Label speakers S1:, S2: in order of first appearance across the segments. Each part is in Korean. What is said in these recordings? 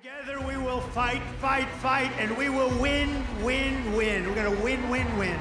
S1: Together we will fight, fight, fight, and we will win, win, win. We're going to win, win, win.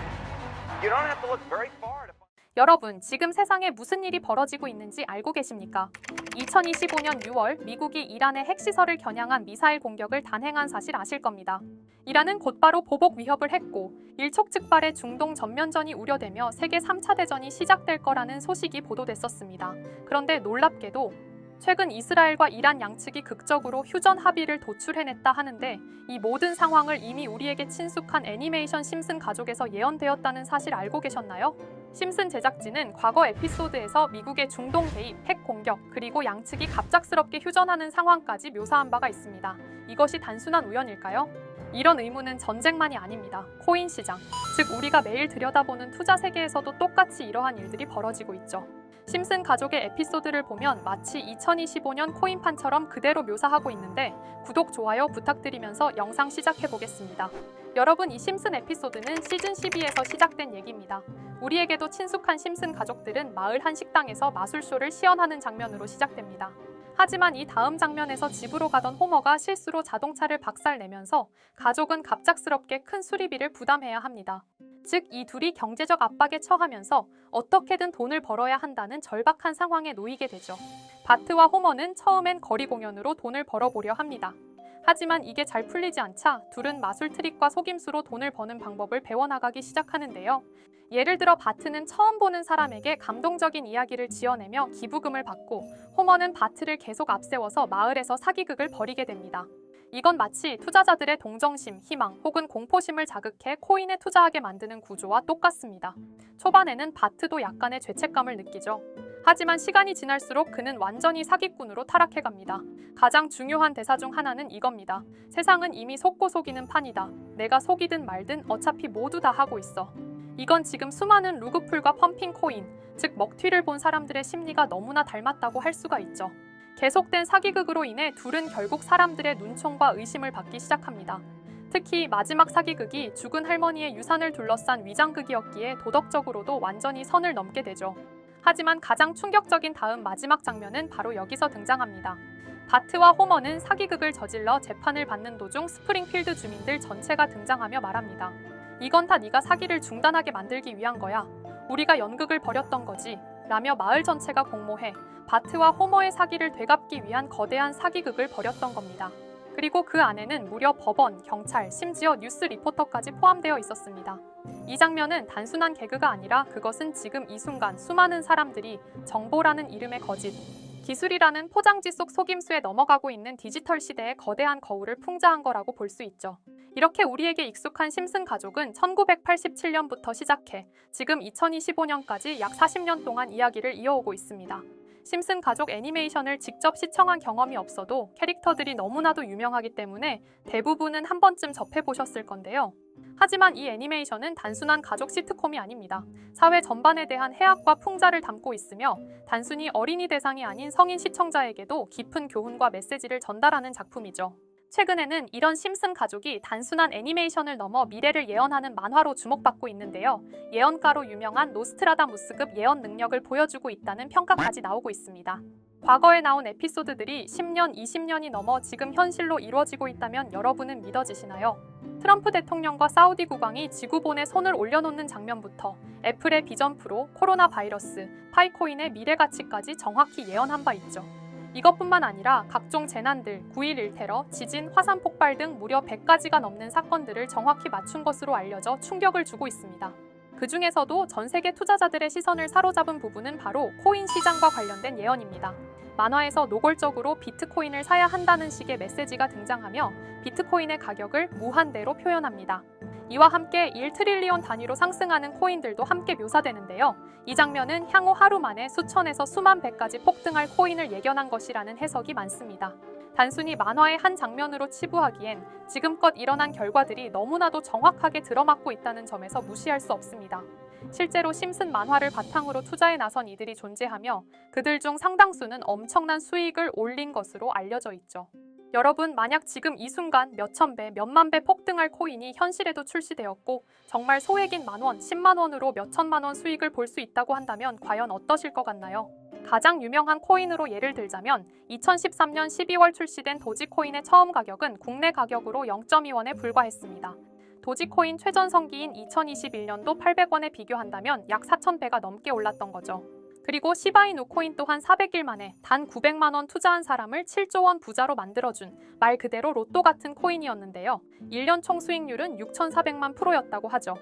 S2: You don't have to look very far to find.
S3: 여러분, 지금 세상에 무슨 일이 벌어지고 있는지 알고 계십니까? 2025년 6월 미국이 이란의 핵시설을 겨냥한 미사일 공격을 단행한 사실 아실 겁니다. 이란은 곧바로 보복 위협을 했고 일촉즉발의 중동 전면전이 우려되며 세계 3차 대전이 시작될 거라는 소식이 보도됐었습니다. 그런데 놀랍게도 최근 이스라엘과 이란 양측이 극적으로 휴전 합의를 도출해냈다 하는데 이 모든 상황을 이미 우리에게 친숙한 애니메이션 심슨 가족에서 예언되었다는 사실 알고 계셨나요? 심슨 제작진은 과거 에피소드에서 미국의 중동 개입, 핵 공격, 그리고 양측이 갑작스럽게 휴전하는 상황까지 묘사한 바가 있습니다. 이것이 단순한 우연일까요? 이런 의문은 전쟁만이 아닙니다. 코인 시장, 즉 우리가 매일 들여다보는 투자 세계에서도 똑같이 이러한 일들이 벌어지고 있죠. 심슨 가족의 에피소드를 보면 마치 2025년 코인판처럼 그대로 묘사하고 있는데 구독, 좋아요 부탁드리면서 영상 시작해보겠습니다. 여러분, 이 심슨 에피소드는 시즌 12에서 시작된 얘기입니다. 우리에게도 친숙한 심슨 가족들은 마을 한 식당에서 마술쇼를 시연하는 장면으로 시작됩니다. 하지만 이 다음 장면에서 집으로 가던 호머가 실수로 자동차를 박살내면서 가족은 갑작스럽게 큰 수리비를 부담해야 합니다. 즉, 이 둘이 경제적 압박에 처하면서 어떻게든 돈을 벌어야 한다는 절박한 상황에 놓이게 되죠. 바트와 호머는 처음엔 거리 공연으로 돈을 벌어보려 합니다. 하지만 이게 잘 풀리지 않자 둘은 마술 트릭과 속임수로 돈을 버는 방법을 배워나가기 시작하는데요. 예를 들어 바트는 처음 보는 사람에게 감동적인 이야기를 지어내며 기부금을 받고 호머는 바트를 계속 앞세워서 마을에서 사기극을 벌이게 됩니다. 이건 마치 투자자들의 동정심, 희망 혹은 공포심을 자극해 코인에 투자하게 만드는 구조와 똑같습니다. 초반에는 바트도 약간의 죄책감을 느끼죠. 하지만 시간이 지날수록 그는 완전히 사기꾼으로 타락해갑니다. 가장 중요한 대사 중 하나는 이겁니다. 세상은 이미 속고 속이는 판이다. 내가 속이든 말든 어차피 모두 다 하고 있어. 이건 지금 수많은 루그풀과 펌핑 코인, 즉 먹튀를 본 사람들의 심리가 너무나 닮았다고 할 수가 있죠. 계속된 사기극으로 인해 둘은 결국 사람들의 눈총과 의심을 받기 시작합니다. 특히 마지막 사기극이 죽은 할머니의 유산을 둘러싼 위장극이었기에 도덕적으로도 완전히 선을 넘게 되죠. 하지만 가장 충격적인 다음 마지막 장면은 바로 여기서 등장합니다. 바트와 호머는 사기극을 저질러 재판을 받는 도중 스프링필드 주민들 전체가 등장하며 말합니다. 이건 다 네가 사기를 중단하게 만들기 위한 거야. 우리가 연극을 벌였던 거지. 라며 마을 전체가 공모해 바트와 호머의 사기를 되갚기 위한 거대한 사기극을 벌였던 겁니다. 그리고 그 안에는 무려 법원, 경찰, 심지어 뉴스 리포터까지 포함되어 있었습니다. 이 장면은 단순한 개그가 아니라 그것은 지금 이 순간 수많은 사람들이 정보라는 이름의 거짓, 기술이라는 포장지 속 속임수에 넘어가고 있는 디지털 시대의 거대한 거울을 풍자한 거라고 볼 수 있죠. 이렇게 우리에게 익숙한 심슨 가족은 1987년부터 시작해 지금 2025년까지 약 40년 동안 이야기를 이어오고 있습니다. 심슨 가족 애니메이션을 직접 시청한 경험이 없어도 캐릭터들이 너무나도 유명하기 때문에 대부분은 한 번쯤 접해보셨을 건데요. 하지만 이 애니메이션은 단순한 가족 시트콤이 아닙니다. 사회 전반에 대한 해악과 풍자를 담고 있으며 단순히 어린이 대상이 아닌 성인 시청자에게도 깊은 교훈과 메시지를 전달하는 작품이죠. 최근에는 이런 심슨 가족이 단순한 애니메이션을 넘어 미래를 예언하는 만화로 주목받고 있는데요. 예언가로 유명한 노스트라다무스급 예언 능력을 보여주고 있다는 평가까지 나오고 있습니다. 과거에 나온 에피소드들이 10년, 20년이 넘어 지금 현실로 이루어지고 있다면 여러분은 믿어지시나요? 트럼프 대통령과 사우디 국왕이 지구본에 손을 올려놓는 장면부터 애플의 비전 프로, 코로나 바이러스, 파이코인의 미래 가치까지 정확히 예언한 바 있죠. 이것뿐만 아니라 각종 재난들, 9.11 테러, 지진, 화산 폭발 등 무려 100가지가 넘는 사건들을 정확히 맞춘 것으로 알려져 충격을 주고 있습니다. 그 중에서도 전 세계 투자자들의 시선을 사로잡은 부분은 바로 코인 시장과 관련된 예언입니다. 만화에서 노골적으로 비트코인을 사야 한다는 식의 메시지가 등장하며 비트코인의 가격을 무한대로 표현합니다. 이와 함께 1트릴리온 단위로 상승하는 코인들도 함께 묘사되는데요. 이 장면은 향후 하루 만에 수천에서 수만 배까지 폭등할 코인을 예견한 것이라는 해석이 많습니다. 단순히 만화의 한 장면으로 치부하기엔 지금껏 일어난 결과들이 너무나도 정확하게 들어맞고 있다는 점에서 무시할 수 없습니다. 실제로 심슨 만화를 바탕으로 투자에 나선 이들이 존재하며 그들 중 상당수는 엄청난 수익을 올린 것으로 알려져 있죠. 여러분, 만약 지금 이 순간 몇천 배, 몇만 배 폭등할 코인이 현실에도 출시되었고 정말 소액인 만원, 10만 원으로 몇천만 원 수익을 볼 수 있다고 한다면 과연 어떠실 것 같나요? 가장 유명한 코인으로 예를 들자면 2013년 12월 출시된 도지코인의 처음 가격은 국내 가격으로 0.2원에 불과했습니다. 도지코인 최전성기인 2021년도 800원에 비교한다면 약 4,000배가 넘게 올랐던 거죠. 그리고 시바이누 코인 또한 400일 만에 단 900만 원 투자한 사람을 7조 원 부자로 만들어준 말 그대로 로또 같은 코인이었는데요. 1년 총 수익률은 6,400만 %였다고 하죠.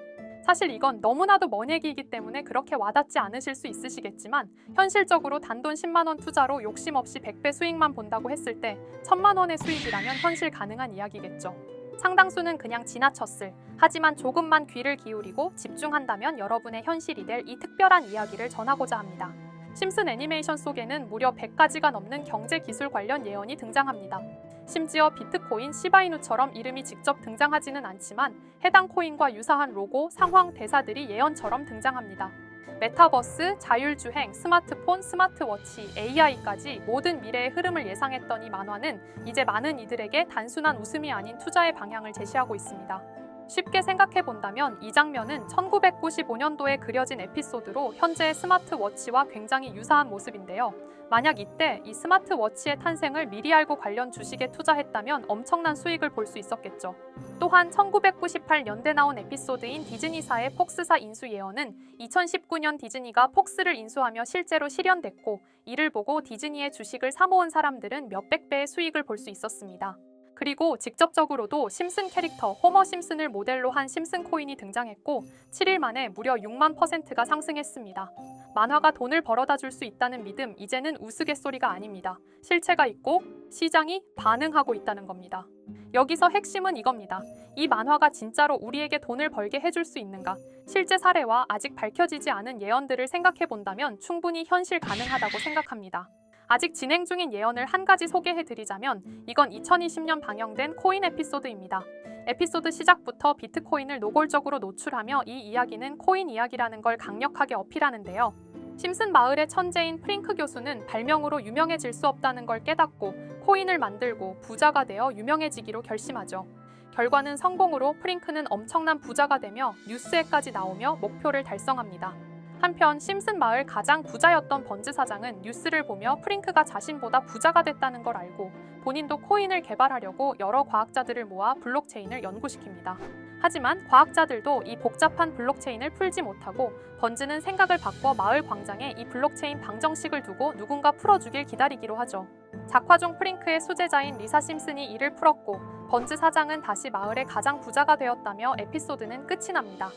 S3: 사실 이건 너무나도 먼 얘기이기 때문에 그렇게 와닿지 않으실 수 있으시겠지만 현실적으로 단돈 10만 원 투자로 욕심 없이 100배 수익만 본다고 했을 때 1,000만 원의 수익이라면 현실 가능한 이야기겠죠. 상당수는 그냥 지나쳤을, 하지만 조금만 귀를 기울이고 집중한다면 여러분의 현실이 될 이 특별한 이야기를 전하고자 합니다. 심슨 애니메이션 속에는 무려 100가지가 넘는 경제 기술 관련 예언이 등장합니다. 심지어 비트코인, 시바이누처럼 이름이 직접 등장하지는 않지만 해당 코인과 유사한 로고, 상황, 대사들이 예언처럼 등장합니다. 메타버스, 자율주행, 스마트폰, 스마트워치, AI까지 모든 미래의 흐름을 예상했던 이 만화는 이제 많은 이들에게 단순한 웃음이 아닌 투자의 방향을 제시하고 있습니다. 쉽게 생각해본다면 이 장면은 1995년도에 그려진 에피소드로 현재의 스마트워치와 굉장히 유사한 모습인데요. 만약 이때 이 스마트워치의 탄생을 미리 알고 관련 주식에 투자했다면 엄청난 수익을 볼 수 있었겠죠. 또한 1998년대 나온 에피소드인 디즈니사의 폭스사 인수 예언은 2019년 디즈니가 폭스를 인수하며 실제로 실현됐고, 이를 보고 디즈니의 주식을 사모은 사람들은 몇백 배의 수익을 볼 수 있었습니다. 그리고 직접적으로도 심슨 캐릭터 호머 심슨을 모델로 한 심슨 코인이 등장했고 7일 만에 무려 6만 %가 상승했습니다. 만화가 돈을 벌어다 줄 수 있다는 믿음, 이제는 우스갯소리가 아닙니다. 실체가 있고 시장이 반응하고 있다는 겁니다. 여기서 핵심은 이겁니다. 이 만화가 진짜로 우리에게 돈을 벌게 해줄 수 있는가? 실제 사례와 아직 밝혀지지 않은 예언들을 생각해본다면 충분히 현실 가능하다고 생각합니다. 아직 진행 중인 예언을 한 가지 소개해드리자면 이건 2020년 방영된 코인 에피소드입니다. 에피소드 시작부터 비트코인을 노골적으로 노출하며 이 이야기는 코인 이야기라는 걸 강력하게 어필하는데요. 심슨 마을의 천재인 프링크 교수는 발명으로 유명해질 수 없다는 걸 깨닫고 코인을 만들고 부자가 되어 유명해지기로 결심하죠. 결과는 성공으로 프링크는 엄청난 부자가 되며 뉴스에까지 나오며 목표를 달성합니다. 한편 심슨 마을 가장 부자였던 번즈 사장은 뉴스를 보며 프링크가 자신보다 부자가 됐다는 걸 알고 본인도 코인을 개발하려고 여러 과학자들을 모아 블록체인을 연구시킵니다. 하지만 과학자들도 이 복잡한 블록체인을 풀지 못하고 번즈는 생각을 바꿔 마을 광장에 이 블록체인 방정식을 두고 누군가 풀어주길 기다리기로 하죠. 작화 중 프링크의 수제자인 리사 심슨이 이를 풀었고 번즈 사장은 다시 마을의 가장 부자가 되었다며 에피소드는 끝이 납니다.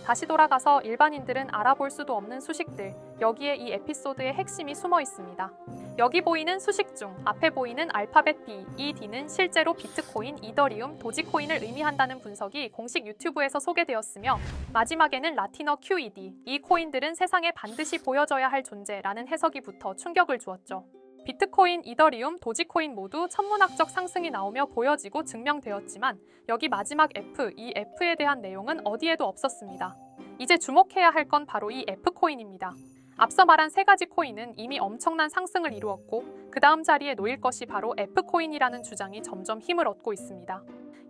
S3: 다시 돌아가서 일반인들은 알아볼 수도 없는 수식들, 여기에 이 에피소드의 핵심이 숨어 있습니다. 여기 보이는 수식 중 앞에 보이는 알파벳 B, 이 D는 실제로 비트코인, 이더리움, 도지코인을 의미한다는 분석이 공식 유튜브에서 소개되었으며 마지막에는 라틴어 QED, 이 코인들은 세상에 반드시 보여져야 할 존재라는 해석이 붙어 충격을 주었죠. 비트코인, 이더리움, 도지코인 모두 천문학적 상승이 나오며 보여지고 증명되었지만 여기 마지막 F, 이 F에 대한 내용은 어디에도 없었습니다. 이제 주목해야 할 건 바로 이 F코인입니다. 앞서 말한 세 가지 코인은 이미 엄청난 상승을 이루었고 그 다음 자리에 놓일 것이 바로 F코인이라는 주장이 점점 힘을 얻고 있습니다.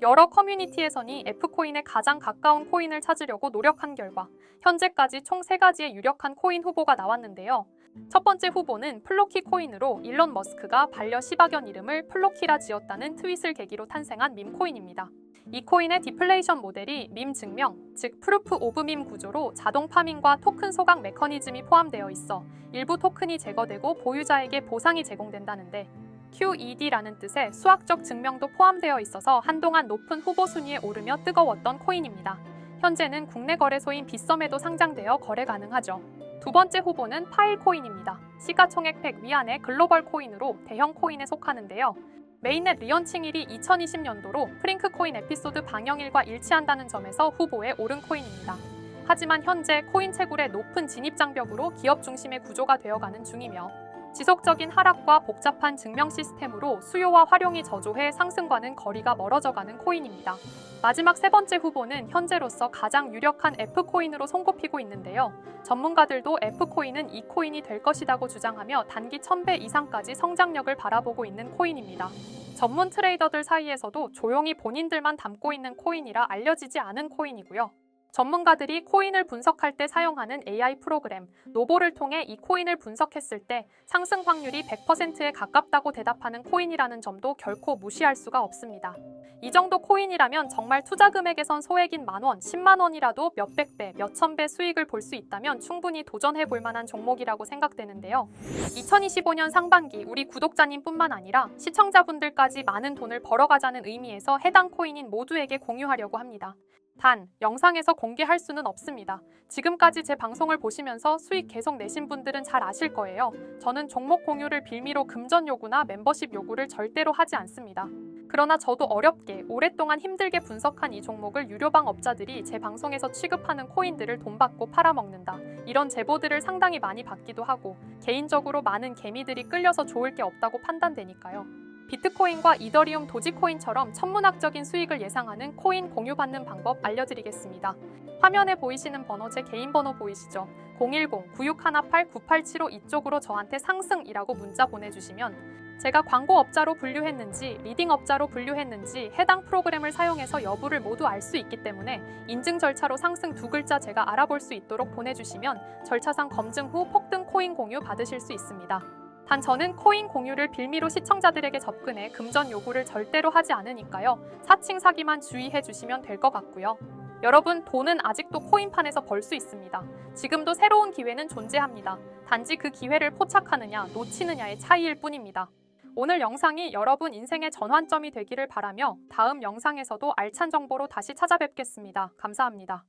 S3: 여러 커뮤니티에서는 F코인에 가장 가까운 코인을 찾으려고 노력한 결과 현재까지 총 3가지의 유력한 코인 후보가 나왔는데요. 첫 번째 후보는 플로키 코인으로 일론 머스크가 반려 시바견 이름을 플로키라 지었다는 트윗을 계기로 탄생한 밈코인입니다. 이 코인의 디플레이션 모델이 밈 증명, 즉 프루프 오브 밈 구조로 자동 파밍과 토큰 소각 메커니즘이 포함되어 있어 일부 토큰이 제거되고 보유자에게 보상이 제공된다는데 QED라는 뜻의 수학적 증명도 포함되어 있어서 한동안 높은 후보 순위에 오르며 뜨거웠던 코인입니다. 현재는 국내 거래소인 빗썸에도 상장되어 거래 가능하죠. 두 번째 후보는 파일코인입니다. 시가총액 100 위안의 글로벌 코인으로 대형 코인에 속하는데요. 메인넷 리언칭일이 2020년도로 프링크 코인 에피소드 방영일과 일치한다는 점에서 후보에 오른 코인입니다. 하지만 현재 코인 채굴의 높은 진입 장벽으로 기업 중심의 구조가 되어가는 중이며 지속적인 하락과 복잡한 증명 시스템으로 수요와 활용이 저조해 상승과는 거리가 멀어져가는 코인입니다. 마지막 세 번째 후보는 현재로서 가장 유력한 F코인으로 손꼽히고 있는데요. 전문가들도 F코인은 이 코인이 될 것이라고 주장하며 단기 1000배 이상까지 성장력을 바라보고 있는 코인입니다. 전문 트레이더들 사이에서도 조용히 본인들만 담고 있는 코인이라 알려지지 않은 코인이고요. 전문가들이 코인을 분석할 때 사용하는 AI 프로그램 노보를 통해 이 코인을 분석했을 때 상승 확률이 100%에 가깝다고 대답하는 코인이라는 점도 결코 무시할 수가 없습니다. 이 정도 코인이라면 정말 투자 금액에선 소액인 만원, 10만 원이라도 몇백 배, 몇천 배 수익을 볼 수 있다면 충분히 도전해 볼 만한 종목이라고 생각되는데요. 2025년 상반기 우리 구독자님뿐만 아니라 시청자분들까지 많은 돈을 벌어가자는 의미에서 해당 코인인 모두에게 공유하려고 합니다. 단, 영상에서 공개할 수는 없습니다. 지금까지 제 방송을 보시면서 수익 계속 내신 분들은 잘 아실 거예요. 저는 종목 공유를 빌미로 금전 요구나 멤버십 요구를 절대로 하지 않습니다. 그러나 저도 어렵게 오랫동안 힘들게 분석한 이 종목을 유료방 업자들이 제 방송에서 취급하는 코인들을 돈 받고 팔아먹는다. 이런 제보들을 상당히 많이 받기도 하고 개인적으로 많은 개미들이 끌려서 좋을 게 없다고 판단되니까요. 비트코인과 이더리움 도지코인처럼 천문학적인 수익을 예상하는 코인 공유받는 방법 알려드리겠습니다. 화면에 보이시는 번호 제 개인 번호 보이시죠? 010-9618-9875 이쪽으로 저한테 상승이라고 문자 보내주시면 제가 광고업자로 분류했는지 리딩업자로 분류했는지 해당 프로그램을 사용해서 여부를 모두 알 수 있기 때문에 인증 절차로 상승 두 글자 제가 알아볼 수 있도록 보내주시면 절차상 검증 후 폭등 코인 공유 받으실 수 있습니다. 단 저는 코인 공유를 빌미로 시청자들에게 접근해 금전 요구를 절대로 하지 않으니까요. 사칭 사기만 주의해 주시면 될 것 같고요. 여러분, 돈은 아직도 코인판에서 벌 수 있습니다. 지금도 새로운 기회는 존재합니다. 단지 그 기회를 포착하느냐 놓치느냐의 차이일 뿐입니다. 오늘 영상이 여러분 인생의 전환점이 되기를 바라며 다음 영상에서도 알찬 정보로 다시 찾아뵙겠습니다. 감사합니다.